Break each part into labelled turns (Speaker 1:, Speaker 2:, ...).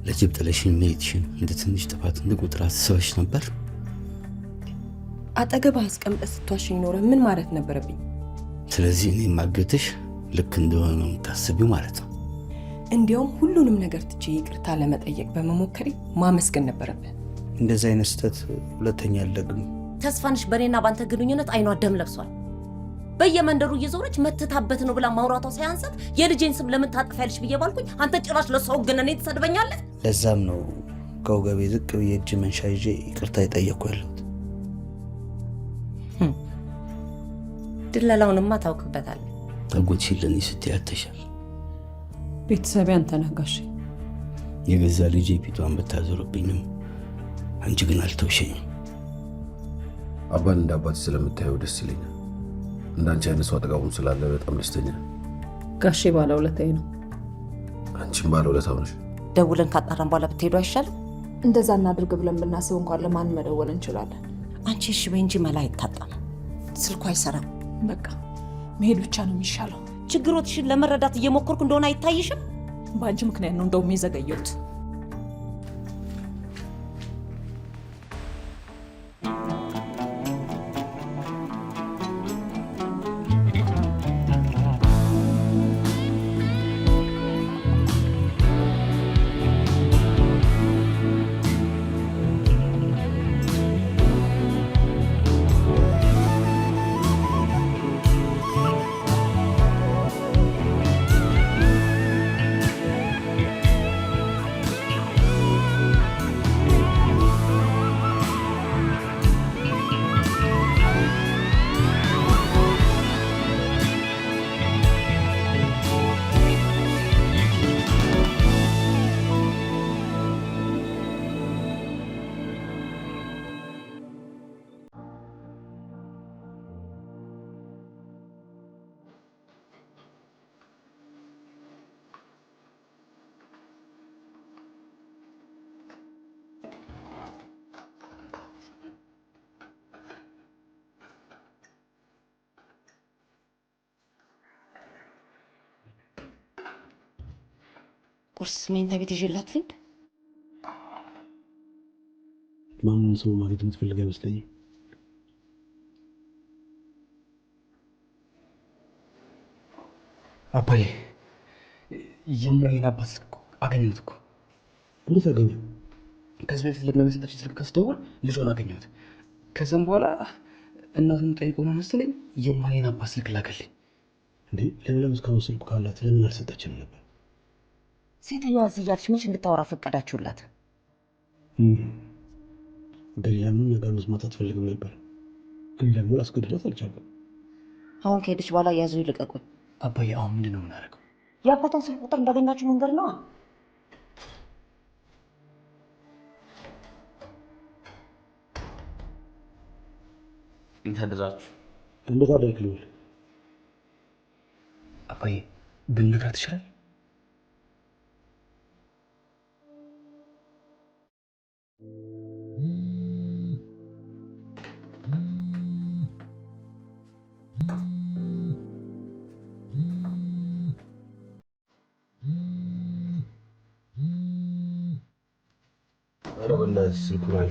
Speaker 1: ለጅብ ጥለሽኝ መሄድሽን እንደ ትንሽ ጥፋት እንድቆጥር አስበሽ ነበር?
Speaker 2: አጠገብህ አስቀምጠህ ስትዋሽኝ ኖረ ምን ማለት ነበረብኝ?
Speaker 1: ስለዚህ እኔ ማገትሽ ልክ እንደሆነ ነው የምታስቢው ማለት ነው?
Speaker 2: እንዲያውም ሁሉንም ነገር ትቼ ይቅርታ ለመጠየቅ በመሞከሬ ማመስገን ነበረብህ።
Speaker 3: እንደዚህ አይነት ስህተት ሁለተኛ አልደግም።
Speaker 4: ተስፋንሽ በእኔና ባንተ ግንኙነት አይኗ ደም ለብሷል። በየመንደሩ እየዞረች መትታበት ነው ብላ ማውራቷ ሳያንሳት የልጄን ስም ለምን ታጠፊያለሽ ብዬ ባልኩኝ አንተ ጭራሽ ለሰው ግን እኔ ትሰድበኛለህ?
Speaker 3: ለዛም ነው ከወገቤ ዝቅ ብዬ እጅ መንሻ ይዤ ይቅርታ የጠየቅኩ ያለሁት።
Speaker 4: ድለላውንማ ታውቅበታለህ።
Speaker 1: አጎትሽን ለእኔ ስትይ አተሻል።
Speaker 2: ቤተሰቤ አንተ ነህ ጋሼ።
Speaker 1: የገዛ ልጄ ፊቷን ብታዞርብኝም አንቺ ግን አልተውሸኝም።
Speaker 5: አባን እንደ አባቴ ስለምታየው ደስ ይለኛል። እንዳንቺ አይነት ሰው አጠገቡም ስላለ በጣም ደስተኛ ነኝ።
Speaker 2: ጋሼ ባለውለታዬ ነው።
Speaker 5: አንቺም ባለውለታው ነሽ።
Speaker 4: ደውለን ካጣራን በኋላ ብትሄዱ አይሻልም?
Speaker 6: እንደዛ እናድርግ ብለን ብናስብ እንኳን ለማን መደወል እንችላለን?
Speaker 4: አንቺ እሺ በይ እንጂ መላ አይታጣም። ስልኩ አይሰራም።
Speaker 6: በቃ መሄድ ብቻ ነው የሚሻለው።
Speaker 4: ችግሮትሽን ለመረዳት እየሞከርኩ እንደሆነ አይታይሽም?
Speaker 6: በአንቺ ምክንያት ነው እንደውም የዘገየሁት።
Speaker 4: ቁርስ መኝታ ቤት ይዤላት ልሂድ።
Speaker 1: ማንም ሰው ማግኘት የምትፈልግ አይመስለኝም።
Speaker 3: አባዬ የምሬን አባት እኮ አገኘሁት እኮ።
Speaker 1: እንዴት አገኘው?
Speaker 3: ከዚህ በፊት ለመሰጠች ስልክ ከስደውል ልጇን አገኘሁት። ከዛም በኋላ እናቱን ጠይቆ ነው መሰለኝ የምሬን አባት ስልክ ላከልኝ።
Speaker 1: እንዴ ለምን እስካሁን ስልኩ ካላት ለምን አልሰጠችም ነበር?
Speaker 4: ሴትዮዋ እዚህ እያለች መች እንድታወራ ፈቀዳችሁላት?
Speaker 1: ገሊላ ምንም ነገር መስማት አትፈልግም ነበር፣ ግን ደግሞ ላስገድዳት አልቻልኩም።
Speaker 4: አሁን ከሄደች በኋላ ያዙ ይልቀቁኝ።
Speaker 3: አባዬ አሁን ምንድን ነው የምናደርገው?
Speaker 4: የአባቷን ስልክ ቁጥር እንዳገኛችሁ መንገድ ነው።
Speaker 3: እንታደራችሁ
Speaker 1: እንዴት አደርክልኝ?
Speaker 3: አባዬ ብንነግራት ይችላል?
Speaker 5: በእናትሽ ስልኩን አይ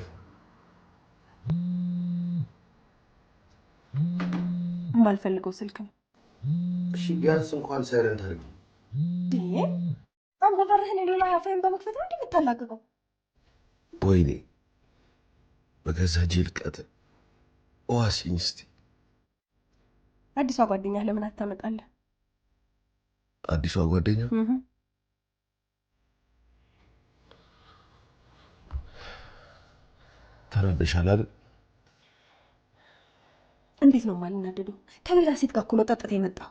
Speaker 6: የማልፈልገው ስልክ ነው።
Speaker 5: እሺ ቢያንስ እንኳን ሳይለንት አድርጊ።
Speaker 6: በጣም በበርህን ሌላ ያፈን በመክፈት ነው እንደምታላቅቀው።
Speaker 5: ወይኔ በገዛ ጅልቀት ዋሲኝ እስቲ።
Speaker 6: አዲሷ ጓደኛ ለምን አታመጣለህ?
Speaker 5: አዲሷ ጓደኛ ተረበሻል አይደል?
Speaker 6: እንዴት ነው የማልናደደው? ከሌላ ሴት ጋር እኮ ነው ጠጥተህ የመጣው።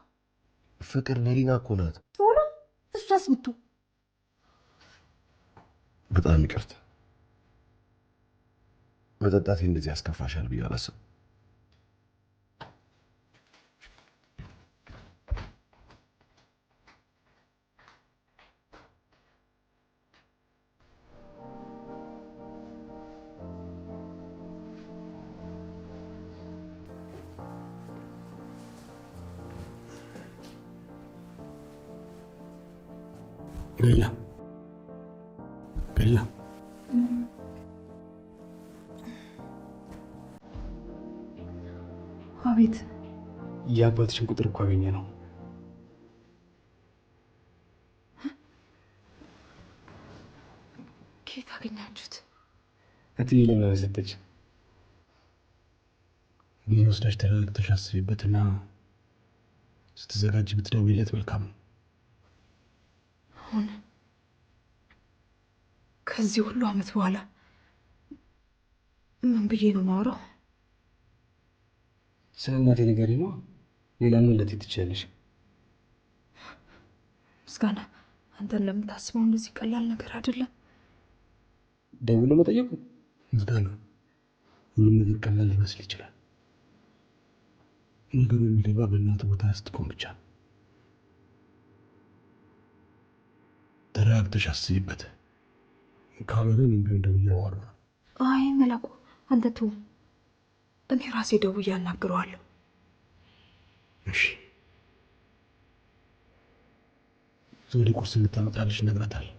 Speaker 5: ፍቅር ሌሊና እኮ ናት።
Speaker 6: ሆነ እሷስ ብትሆን
Speaker 5: በጣም ይቅርታ። መጠጣቴ እንደዚህ ያስከፋሻል ብዬ አላሰብኩም።
Speaker 1: ሌላ ቤላ
Speaker 6: አቤት።
Speaker 3: የአባትሽን ቁጥር እኮ አገኘ ነው።
Speaker 6: ከየት አገኛችሁት?
Speaker 3: እትዬ ለምን ሰጠች?
Speaker 1: ጊዜ ወስደሽ ተረጋግተሽ አስቢበትና ስትዘጋጅ ብትደውይለት መልካም ነው።
Speaker 6: አሁን ከዚህ ሁሉ ዓመት በኋላ ምን ብዬ ነው የማወራው?
Speaker 3: ስለ እናቴ ንገሪ ነው። ሌላ ምን ልትይ ትችያለሽ?
Speaker 6: ምስጋና፣ አንተን ለምታስበው እንደዚህ ቀላል ነገር አይደለም።
Speaker 3: ደውሎ መጠየቁ
Speaker 1: ምስጋና፣ ሁሉም ነገር ቀላል ሊመስል ይችላል። ነገሩ የሚገባ በእናት ቦታ ስትቆም ብቻ ነው። ተረጋግተሽ አስቢበት። ካልሆነ ምን ቢሆን እንደሚያወራ ነው።
Speaker 6: አይ መላኩ፣ አንተ ተው፣ እኔ ራሴ ደውዬ አናግረዋለሁ።
Speaker 1: እሺ፣ ዞሊ ቁርስ እንድታመጣልሽ እነግራታለሁ።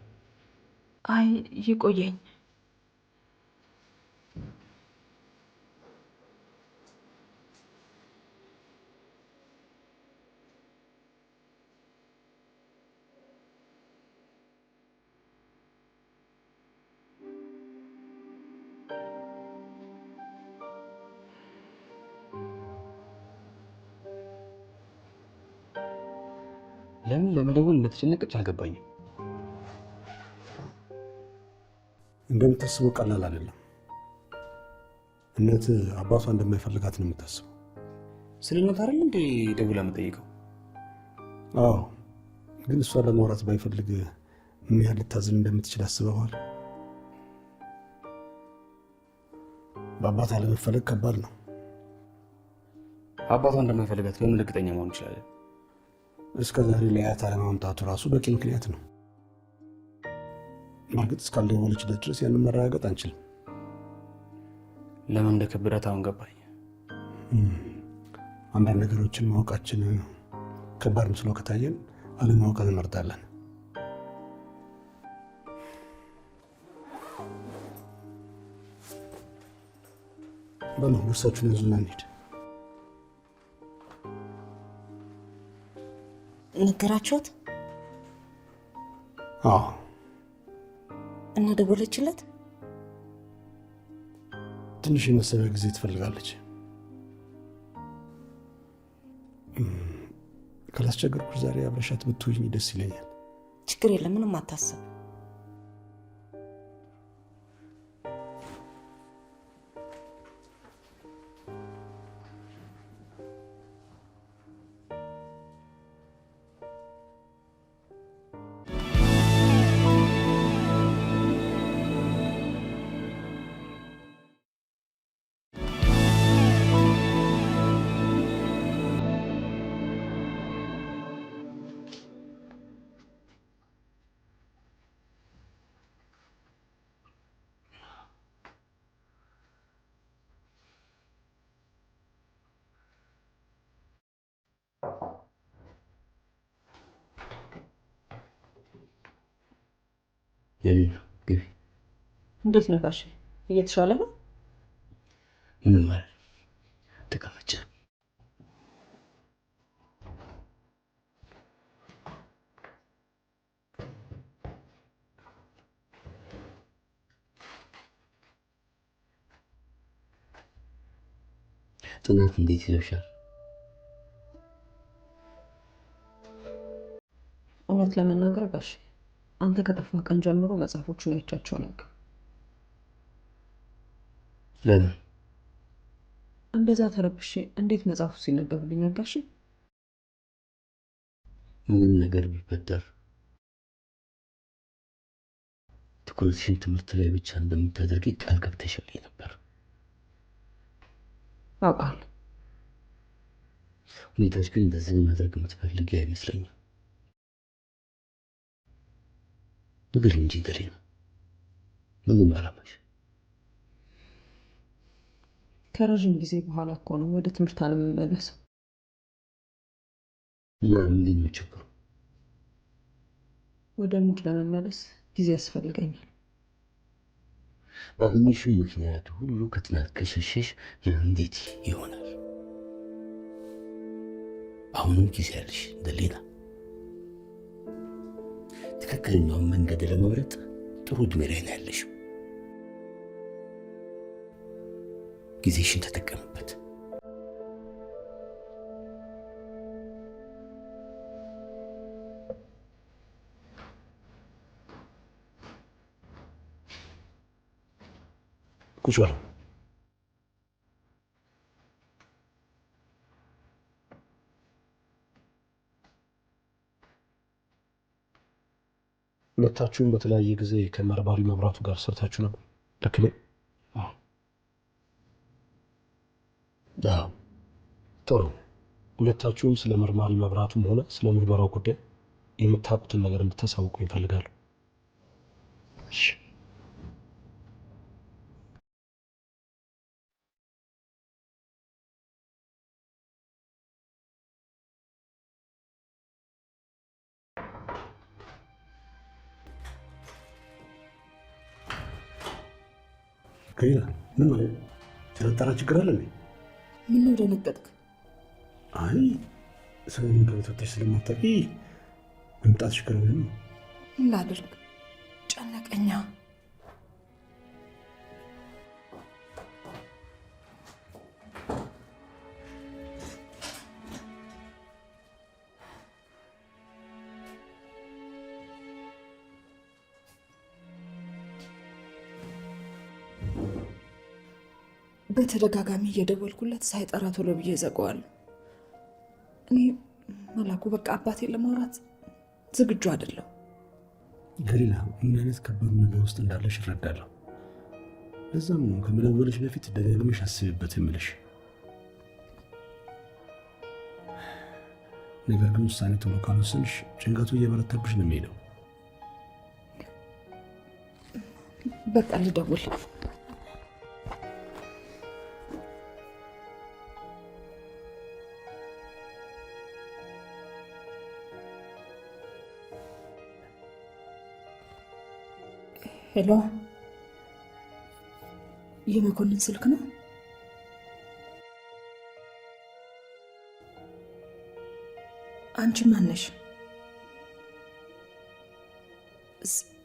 Speaker 6: አይ ይቆየኝ።
Speaker 3: ለምን ለመደወል እንደተጨነቀች አልገባኝም።
Speaker 1: እንደምታስበው ቀላል አይደለም። እናት አባቷ እንደማይፈልጋት ነው የምታስበው።
Speaker 3: ስለ እናት አይደል እንዴ ደውላ የምጠይቀው?
Speaker 1: አዎ፣ ግን እሷ ለማውራት ባይፈልግ ምን ያህል ልታዝን እንደምትችል አስበዋል? በአባቷ ለመፈለግ ከባድ ነው።
Speaker 3: አባቷ እንደማይፈልጋት በምን እርግጠኛ መሆን እንችላለን?
Speaker 1: እስከ ዛሬ ለያት አለማምጣቱ ራሱ በቂ ምክንያት ነው። በእርግጥ እስካልደወለችለት ድረስ ያንን መረጋገጥ አንችልም።
Speaker 3: ለምን እንደከበዳት አሁን ገባኝ።
Speaker 1: አንዳንድ ነገሮችን ማወቃችን ከባድ መስሎ ከታየን አለማወቅን እንመርጣለን። በሉ ቦርሳችሁን ይዙና እንሂድ።
Speaker 4: ነገራችሁት?
Speaker 1: አዎ።
Speaker 4: እና ደወለችለት?
Speaker 1: ትንሽ የመሰቢያ ጊዜ ትፈልጋለች። ካላስቸገርኩሽ ዛሬ አብረሻት ብትውኝ ደስ ይለኛል።
Speaker 4: ችግር የለም፣ ምንም አታስብ።
Speaker 3: ግቢ።
Speaker 2: እንዴት ነው ጋሼ? እየተሻለ ነው?
Speaker 3: ምን ማለት ተቀመጭ። ጥናት እንዴት ይለሻል?
Speaker 2: እውነት ለመናገር ጋሼ፣ አንተ ከጠፋ ቀን ጀምሮ መጽሐፎቹን አይቻቸው ነበር።
Speaker 3: ለምን
Speaker 2: እንደዛ ተረብሼ እንዴት መጽሐፉ ሲነበብልኝ ጋሼ?
Speaker 3: ምንም ነገር ቢፈጠር ትኩረትሽን ትምህርት ላይ ብቻ እንደምታደርጊ ቃል ገብተሽልኝ ነበር።
Speaker 2: አውቃለሁ።
Speaker 3: ሁኔታዎች ግን እንደዚህ ማድረግ የምትፈልጊ አይመስለኝም። ነገር እንጂ ገሪና ምንም አላማሽ?
Speaker 2: ከረዥም ጊዜ በኋላ እኮ ነው ወደ ትምህርት አለመመለሰው።
Speaker 3: ምንድን ነው ችግሩ?
Speaker 2: ወደ ሙድ ለመመለስ ጊዜ ያስፈልገኛል።
Speaker 7: በትንሹ ምክንያት ሁሉ ከጥናት ከሸሸሽ እንዴት ይሆናል? አሁንም ጊዜ ያለሽ ደሊና። ትክክለኛውን መንገድ ለመምረጥ ጥሩ ዕድሜ ላይ ነው ያለሽው። ጊዜሽን ተጠቀምበት።
Speaker 1: ቁጭ በል። ሁለታችሁም በተለያየ ጊዜ ከመርማሪ መብራቱ ጋር ሰርታችሁ ነበር? ልክ ነኝ? አዎ። ጥሩ። ሁለታችሁም ስለ መርማሪ መብራቱም ሆነ ስለ ምርመራው ጉዳይ የምታውቁትን ነገር እንድታሳውቁ ይፈልጋሉ። እሺ። ምን ተፈጠረ? ችግር አለ እንዴ?
Speaker 6: ምን ነው ደነገጥክ?
Speaker 1: አይ ሰውን ከቤተሰቦች ስለማታውቂ መምጣት ችግር ነው።
Speaker 6: ምን ላድርግ? ጨነቀኛ። በተደጋጋሚ እየደወልኩለት ሳይጠራ ቶሎ ብዬ ዘጋዋለሁ። እኔ መላኩ በቃ አባቴን ለማውራት ዝግጁ አይደለሁ።
Speaker 1: ገሊላ፣ ምን አይነት ከባድ ነገር ውስጥ እንዳለሽ እረዳለሁ። ለዛም ነው ከመደወልሽ በፊት ደጋግመሽ አስቢበት የምልሽ። ነገር ግን ውሳኔ ቶሎ ካልወሰንሽ ጭንቀቱ እየበረታብሽ ነው የሚሄደው።
Speaker 6: በቃ ልደውል። ሄሎ፣ የመኮንን ስልክ ነው? አንቺ ማን ነሽ?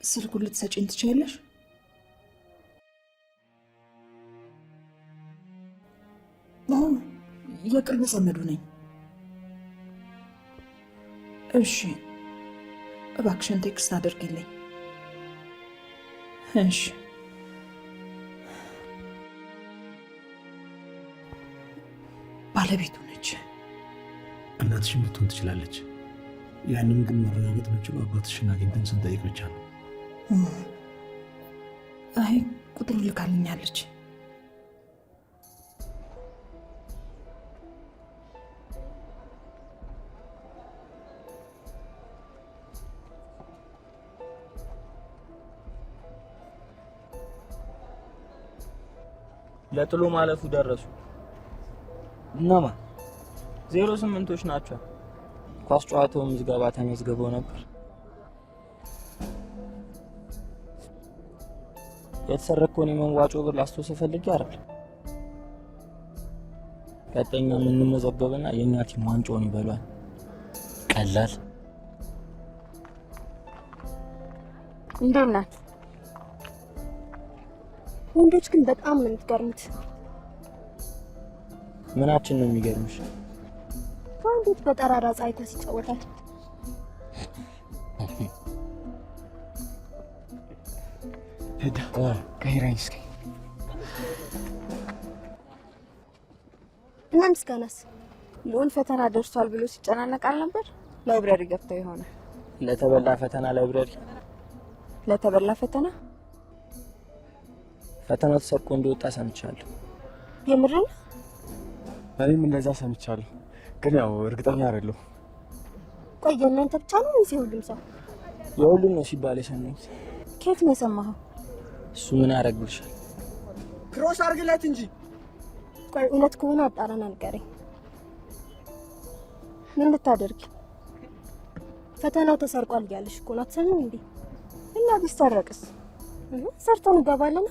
Speaker 6: ስልኩን ልትሰጪኝ ትችያለሽ? የቅርብ ዘመዱ ነኝ። እሺ፣ እባክሽን ቴክስት አድርጊልኝ። እሺ። ባለቤቱ ነች።
Speaker 1: እናትሽም ልትሆን ትችላለች። ያንን ግን ማረጋገጥ የምችለው አባትሽን አግኝተን ስንጠይቅ ብቻ ነው።
Speaker 6: አይ ቁጥሩ ልካልኛለች።
Speaker 8: ለጥሎ ማለፉ ደረሱ። እነማ 08ቶች ናቸው። ኳስ ጨዋታው ምዝገባ ተመዝግበው ነበር። የተሰረከውን የመዋጮ ብር ላስታውስ ፈልጌ አይደል። ቀጠኛ የምንመዘገብና የኛ ቲም ዋንጫውን ይበሏል። ቀላል
Speaker 9: እንደናት ወንዶች ግን በጣም ነው የምትገርሙት።
Speaker 8: ምናችን ነው የሚገርምሽ?
Speaker 9: ወንዶች በጠራራ ፀሐይ ኳስ ይጫወታል።
Speaker 3: ሄዳ ከሄራኝ እስኪ
Speaker 9: እና ምስጋናስ ልዑል ፈተና ደርሷል ብሎ ሲጨናነቅ አልነበር? ላይብረሪ ገብተው ይሆናል።
Speaker 8: ለተበላ ፈተና ላይብረሪ
Speaker 9: ለተበላ ፈተና
Speaker 8: ፈተናው ተሰርቆ እንደወጣ ሰምቻለሁ።
Speaker 9: የምር ነው?
Speaker 3: እኔም እንደዛ ሰምቻለሁ፣ ግን ያው እርግጠኛ አይደለሁ።
Speaker 9: ቆይ የእናንተ ብቻ ነው ወይስ የሁሉም ሰው?
Speaker 8: የሁሉም ነው ሲባል የሰማሁት።
Speaker 9: ከየት ነው የሰማኸው?
Speaker 8: እሱ ምን ያደርግልሻል?
Speaker 3: ክሮስ አድርግለት እንጂ።
Speaker 9: ቆይ እውነት ከሆነ አጣራና ንገረኝ። ምን ልታደርጊ? ፈተናው ተሰርቋል እያለሽ እኮ ነው። አትሰሚም እንዴ? እና ቢሰረቅስ? ሰርተን እንገባለን።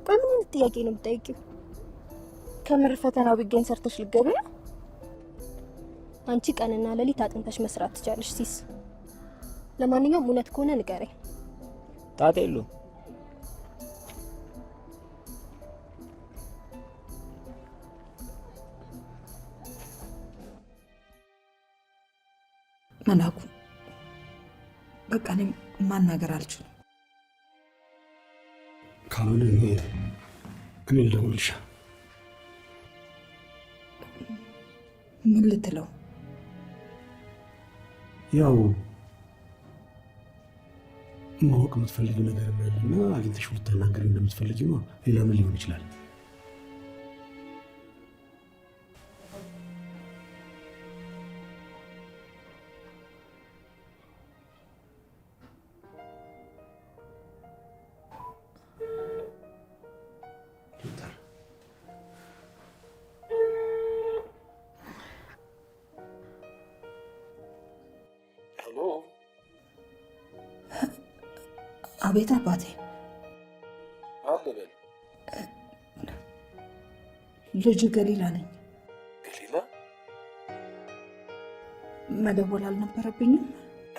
Speaker 9: ቆይ ምን ጥያቄ ነው የምጠይቂው? ከምር ፈተናው ቢገኝ ሰርተሽ ልትገቢ ነው? አንቺ ቀንና ሌሊት አጥንተሽ መስራት ትቻለሽ ሲስ። ለማንኛውም እውነት ከሆነ ንገረኝ።
Speaker 8: ጣጣ የለውም።
Speaker 2: መላኩ በቃ እኔ ማናገር አልችልም።
Speaker 1: ካልሆነ እኔ ልደውልልሻ።
Speaker 2: ምን ልትለው?
Speaker 1: ያው ማወቅ የምትፈልጊው ነገር እና አግኝተሽ ልታናገሪ እንደምትፈልጊ ነው። ሌላ ምን ሊሆን ይችላል?
Speaker 2: አቤት አባቴ።
Speaker 1: አበበል
Speaker 2: ልጅ ገሊላ ነኝ።
Speaker 1: ገሊላ?
Speaker 2: መደወል አልነበረብኝም?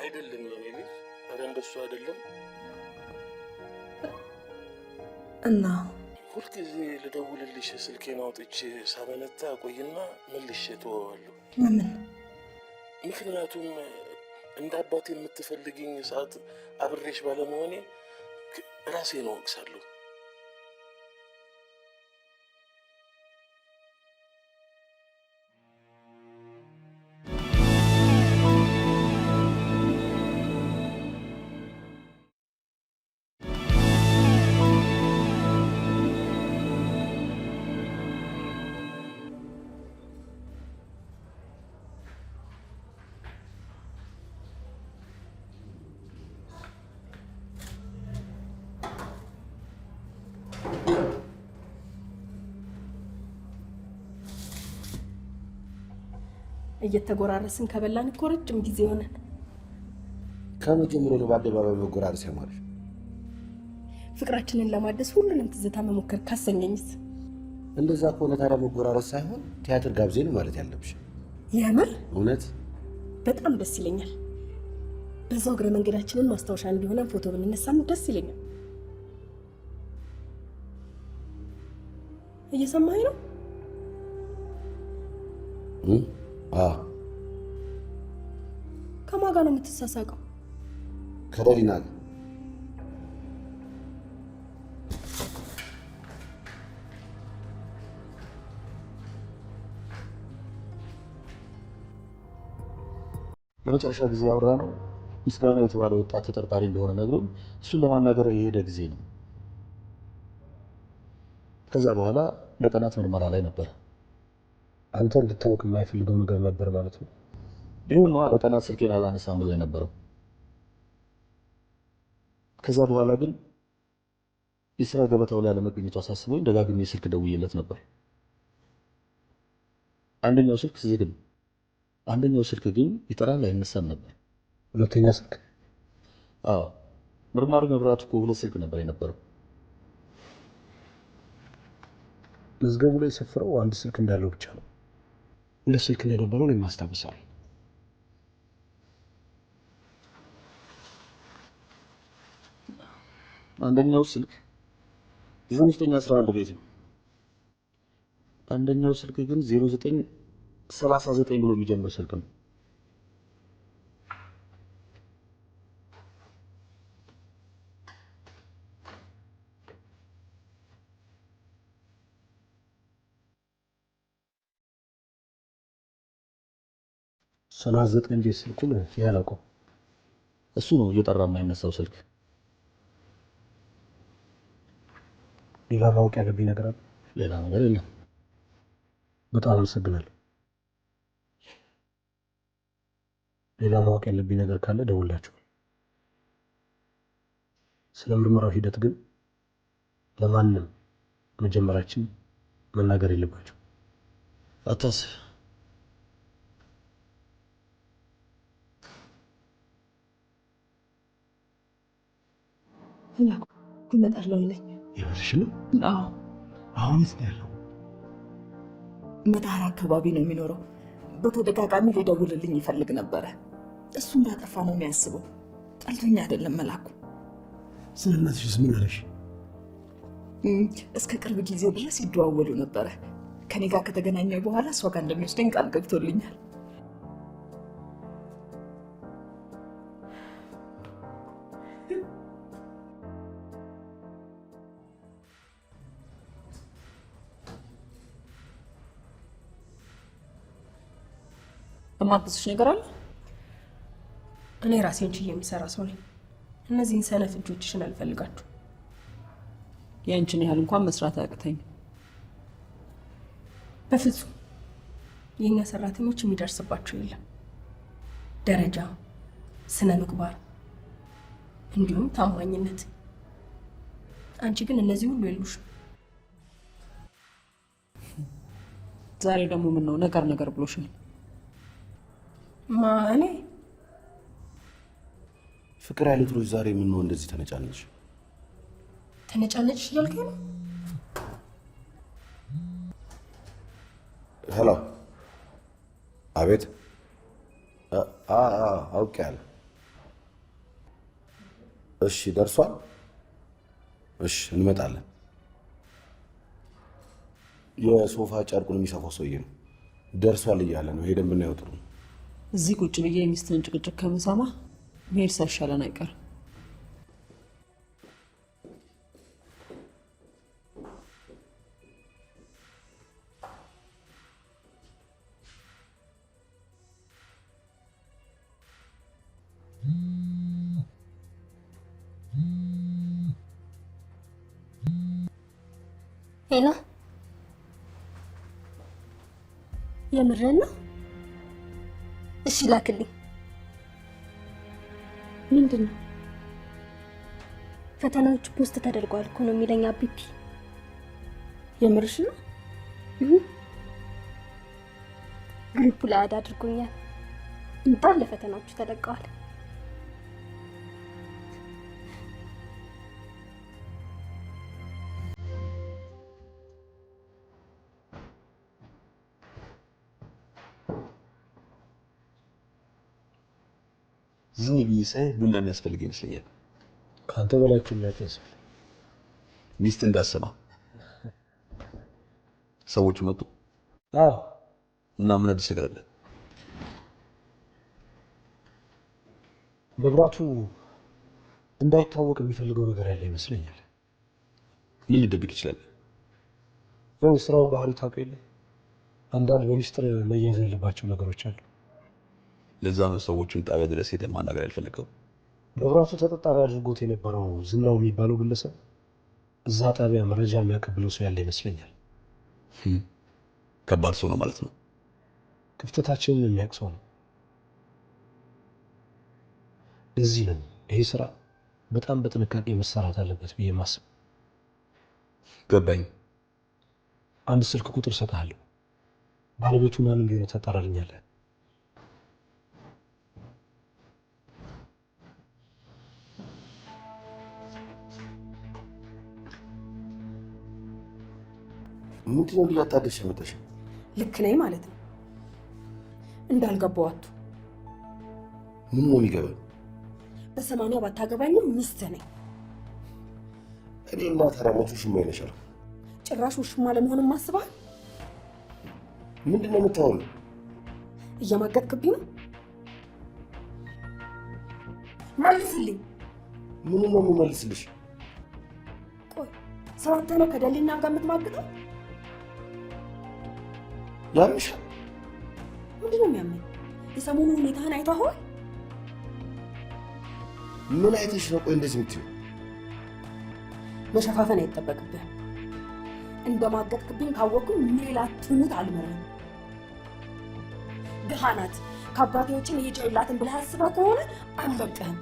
Speaker 1: አይደለም የኔ ልጅ፣ ኧረ እንደሱ አይደለም።
Speaker 2: እና
Speaker 1: ሁልጊዜ ልደውልልሽ ስልኬን አውጥቼ ሳመነታ ቆይና መልሼ ተወዋለሁ።
Speaker 2: ለምን?
Speaker 1: ምክንያቱም እንደ አባቴ የምትፈልግኝ ሰዓት አብሬሽ ባለመሆኔ ራሴን እወቅሳለሁ።
Speaker 2: እየተጎራረስን ከበላን እኮ ረጅም ጊዜ ሆነን።
Speaker 5: ከመጀመሪያው በአደባባይ መጎራረስ ያማረሽ?
Speaker 2: ፍቅራችንን ለማደስ ሁሉንም ትዝታ መሞከር ካሰኘኝስ?
Speaker 5: እንደዛ ከሆነ ታዲያ መጎራረስ ሳይሆን ቲያትር ጋብዜን ማለት ያለብሽ።
Speaker 2: የምር
Speaker 5: እውነት
Speaker 2: በጣም ደስ ይለኛል። በዛው እግረ መንገዳችንን ማስታወሻ እንዲሆነን ፎቶ ብንነሳም ደስ ይለኛል። እየሰማኸኝ ነው? ከማን ጋር ነው የምትሳሳቀው?
Speaker 5: ከደሊና ጋር።
Speaker 7: ለመጨረሻ ጊዜ ያወራ ነው ምስጋና የተባለ ወጣት ተጠርጣሪ እንደሆነ ነግሮ እሱን ለማናገር የሄደ ጊዜ ነው። ከዛ በኋላ ለቀናት ምርመራ ላይ ነበር።
Speaker 1: አንተ እንድታወቅ የማይፈልገው ነገር ነበር ማለት ነው?
Speaker 7: ይሁን ነዋ። በቀናት ስልኬን አላነሳም ብሎ የነበረው። ከዛ በኋላ ግን የስራ ገበታው ላይ አለመገኘቱ አሳስቦኝ ደጋግሜ ስልክ ደውዬለት ነበር። አንደኛው ስልክ ዝግ ነው። አንደኛው ስልክ ግን ይጠራል፣ አይነሳም ነበር።
Speaker 1: ሁለተኛ ስልክ?
Speaker 7: አዎ፣ ምርመራ መብራቱ እኮ ሁለት ስልክ ነበር የነበረው።
Speaker 1: መዝገቡ ላይ የሰፈረው አንድ ስልክ እንዳለው ብቻ ነው። ሁለት ስልክ እንደነበረው ነው የማስታውሰው።
Speaker 7: አንደኛው ስልክ 0911 ቤት ነው። አንደኛው ስልክ ግን 0939 ብሎ የሚጀምር ስልክ ነው።
Speaker 1: ሰላሳ ዘጠኝ ቤት ስልኩን ያላውቀው
Speaker 7: እሱ ነው እየጠራ የማይነሳው ስልክ።
Speaker 1: ሌላ ማወቅ ያለብኝ ነገር አለ?
Speaker 7: ሌላ ነገር የለም።
Speaker 1: በጣም አመሰግናለሁ። ሌላ ማወቅ ያለብኝ ነገር ካለ ደውላችሁ። ስለ ምርመራው ሂደት ግን ለማንም መጀመራችን መናገር የለባቸው።
Speaker 7: አታስብ።
Speaker 2: እመጣለሁ ይለኝ
Speaker 1: የምርሽ ነው?
Speaker 10: አዎ
Speaker 1: አሁን የት ነው ያለው?
Speaker 10: መታራ አካባቢ ነው የሚኖረው። በተደጋጋሚ ሊደውልልኝ ይፈልግ ነበረ። እሱ እንዳጠፋ ነው የሚያስበው። ጠልቶኝ አይደለም መላኩ።
Speaker 1: ስለ እናትሽስ ምን አለሽ?
Speaker 10: እስከ ቅርብ ጊዜ ድረስ ይደዋወሉ ነበረ። ከኔ ጋር ከተገናኘ በኋላ እሷ ጋር እንደሚወስደኝ ቃል ገብቶልኛል።
Speaker 2: የማግዝሽ ነገር አለ? እኔ ራሴን ችዬ የምሰራ ሰው ነኝ። እነዚህን ሰነፍ እጆችሽን አልፈልጋችሁ።
Speaker 10: ያንቺን ያህል እንኳን መስራት አያቅተኝ።
Speaker 2: በፍጹም የእኛ ሰራተኞች የሚደርስባቸው የለም። ደረጃ፣ ስነ ምግባር እንዲሁም ታማኝነት። አንቺ ግን እነዚህ ሁሉ የሉሽም።
Speaker 10: ዛሬ ደግሞ ምን ነው ነገር ብሎሻል?
Speaker 2: እኔ
Speaker 5: ፍቅር ያሉት ልጅ ዛሬ ምን ነው እንደዚህ ተነጫነች?
Speaker 2: ተነጫነጭሽ እያልከኝ ነው?
Speaker 5: ሄሎ። አቤት። አውቄያለሁ። እሺ ደርሷል። እሺ እንመጣለን። የሶፋ ጨርቁን የሚሰፋው ሰውዬ ነው። ደርሷል እያለ ነው። ሄደን ብናየው ጥሩ ነው።
Speaker 10: እዚህ ቁጭ ብዬ የሚስትን ጭቅጭቅ ከምሰማ መሄድ ሳይሻለን አይቀርም።
Speaker 9: ሄሎ፣ የምርህን ነው? እሺ ላክልኝ። ምንድን ነው? ፈተናዎቹ ፖስት ተደርጓል እኮ ነው የሚለኝ አቢቢ።
Speaker 2: የምርሽ ነው?
Speaker 9: ግሩፕ ላይ አድ አድርጎኛል። እንዳለ ፈተናዎቹ ተለቀዋል።
Speaker 5: ዝም ብዬ ሳይ ቡና የሚያስፈልግ ይመስለኛል።
Speaker 1: ከአንተ በላይ እኮ የሚያውቅ
Speaker 5: ሚስት እንዳሰማ ሰዎቹ መጡ።
Speaker 1: አዎ።
Speaker 5: እና ምን አዲስ ነገር አለ?
Speaker 1: መብራቱ እንዳይታወቅ የሚፈልገው ነገር ያለ ይመስለኛል።
Speaker 5: ምን ሊደብቅ ይችላል?
Speaker 1: በስራው ባህሪ ታውቀው የለ አንዳንድ በሚስጥር መያዝ ያለባቸው ነገሮች አሉ።
Speaker 5: ለዛ ነው ሰዎቹን ጣቢያ ድረስ ሄደን ማናገር ያልፈለገው።
Speaker 1: መብራቱ ተጠርጣሪ አድርጎት የነበረው ዝናው የሚባለው ግለሰብ እዛ ጣቢያ መረጃ የሚያቀብለው ሰው ያለ ይመስለኛል።
Speaker 5: ከባድ ሰው ነው ማለት ነው።
Speaker 1: ክፍተታችንን የሚያውቅ ሰው ነው። ለዚህ ነው ይሄ ስራ በጣም በጥንቃቄ መሰራት አለበት ብዬ ማስብ።
Speaker 5: ገባኝ።
Speaker 1: አንድ ስልክ ቁጥር ሰጥሃለሁ። ባለቤቱ ማን እንደሆነ ታጣራልኛለህ።
Speaker 5: ምንድን ነው እያጣደሽ የመጣሽ?
Speaker 2: ልክ ነኝ ማለት ነው። እንዳልገባው አቱ
Speaker 5: ምን ነው የሚገባኝ?
Speaker 2: በሰማንያ ባታገባኝም ሚስትህ ነኝ።
Speaker 5: እኔ እና ታዲያ መቼ ውሽማ ይለሻል?
Speaker 2: ጭራሽ ውሽማ ለመሆንም አስበሃል?
Speaker 5: ምንድን ነው የምታወሪው?
Speaker 2: እየማገጥክብኝ ነው። መልስልኝ።
Speaker 5: ምኑን ነው የምመልስልሽ?
Speaker 2: ቆይ ሰው አንተ ነው ከደሊና ጋር የምትማግጠው?
Speaker 5: ያምሻል።
Speaker 2: ምንድን ነው የሚያመኝ? የሰሞኑ ሁኔታህን አይተኸዋል?
Speaker 5: ምን አይተሽ ነው? ቆይ እንደዚህ የምትይው?
Speaker 2: መሸፋፈን አይጠበቅብህም። እንደማገጥክብኝ ካወቅኩኝ ሌላ ትሙት አልምርህም። ድሃ ናት። ከአባቴ ውጭ መሄጃ የላትም ብለህ አስበህ ከሆነ አልለቅህም።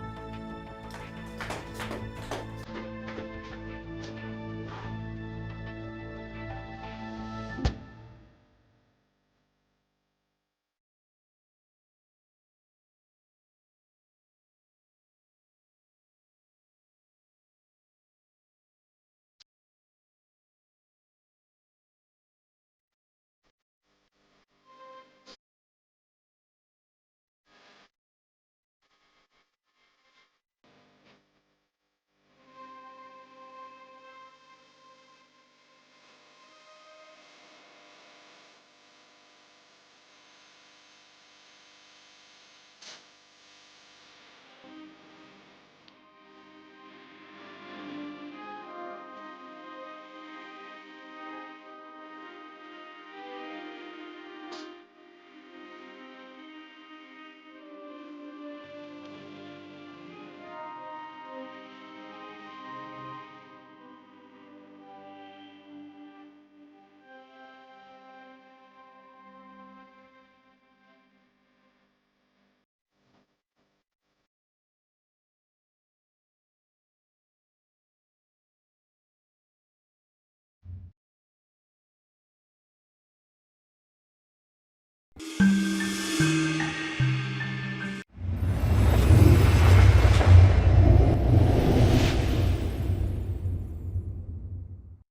Speaker 9: ነው።